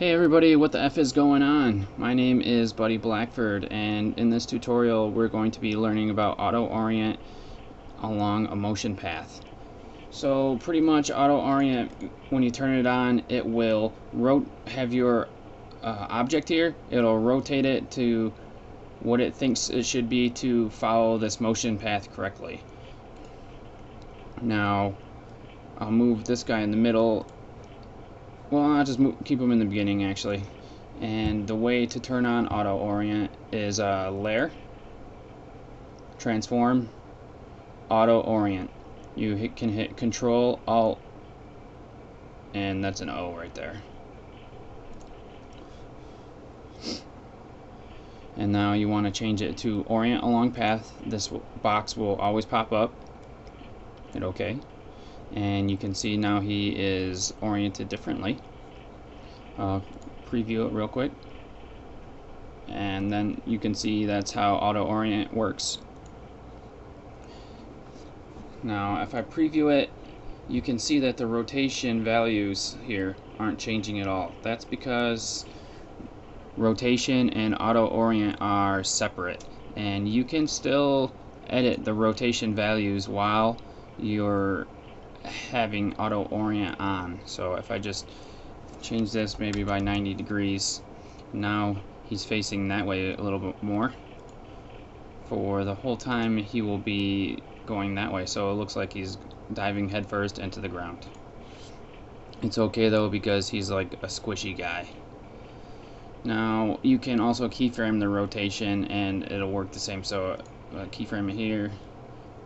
Hey everybody, what the F is going on? My name is Buddy Blackford, and in this tutorial we're going to be learning about auto orient along a motion path. So pretty much auto orient, when you turn it on, it will have your object here, it'll rotate it to what it thinks it should be to follow this motion path correctly. Now I'll move this guy in the middle. Well, I'll just keep them in the beginning actually. And the way to turn on auto orient is layer, transform, auto orient. You can hit Control Alt, and that's an O right there. And now you want to change it to orient along path. This box will always pop up. Hit OK. And you can see now he is oriented differently. Preview it real quick, and then you can see that's how auto orient works. Now if I preview it, you can see that the rotation values here aren't changing at all. That's because rotation and auto orient are separate, and you can still edit the rotation values while you're having auto orient on. So if I just change this maybe by 90 degrees, now he's facing that way a little bit more. For the whole time he will be going that way, so it looks like he's diving headfirst into the ground. It's okay though, because he's like a squishy guy. Now you can also keyframe the rotation and it'll work the same. So keyframe it here,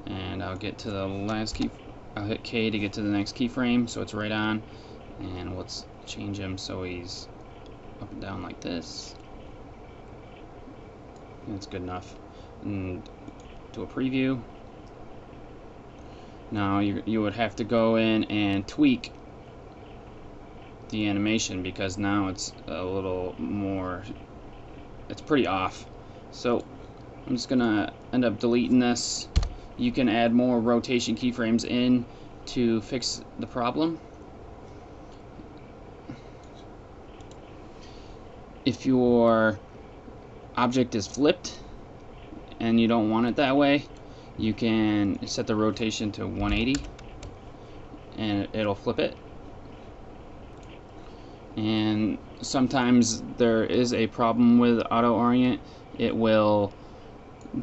and I'll get to the last key. I'll hit K to get to the next keyframe, so it's right on. And let's change him so he's up and down like this. That's good enough. And do a preview. Now you would have to go in and tweak the animation, because now it's a little more, it's pretty off. So I'm just gonna end up deleting this. You can add more rotation keyframes in to fix the problem. If your object is flipped and you don't want it that way, you can set the rotation to 180 and it'll flip it. And sometimes there is a problem with auto orient. It will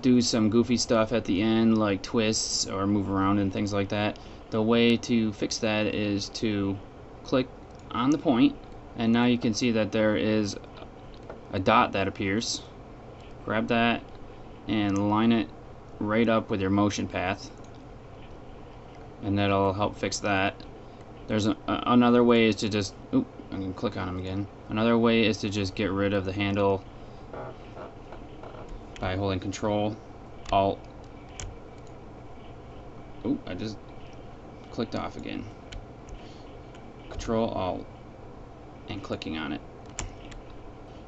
do some goofy stuff at the end, like twists or move around and things like that. The way to fix that is to click on the point, and now you can see that there is a dot that appears. Grab that and line it right up with your motion path, and that'll help fix that. There's another way is to just, oop, I can click on him again. Another way is to just get rid of the handle by holding Control Alt. Oh, I just clicked off again. Control Alt and clicking on it.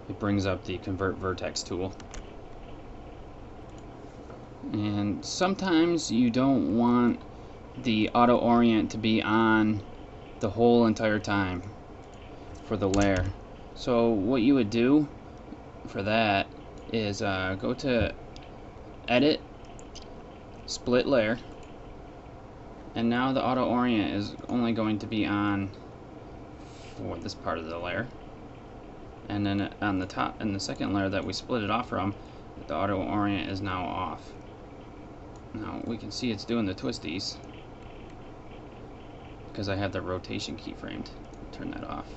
It brings up the Convert Vertex tool. And sometimes you don't want the auto orient to be on the whole entire time for the layer. So what you would do for that is go to Edit, Split Layer, and now the auto orient is only going to be on for this part of the layer. And then on the top, in the second layer that we split it off from, the auto orient is now off. Now we can see it's doing the twisties because I have the rotation keyframed. Turn that off.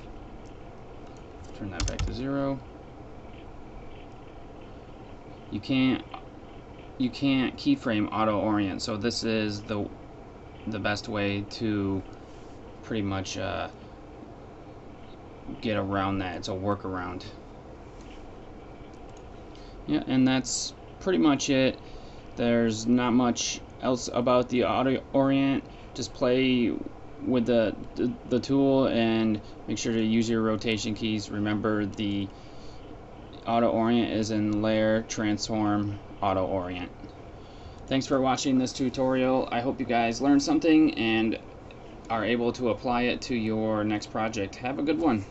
Turn that back to 0. You can't keyframe auto orient, so this is the best way to pretty much get around that. It's a workaround. Yeah, and that's pretty much it. There's not much else about the auto orient. Just play with the tool and make sure to use your rotation keys. Remember, the auto orient is in layer, transform, auto orient. Thanks for watching this tutorial. I hope you guys learned something and are able to apply it to your next project. Have a good one.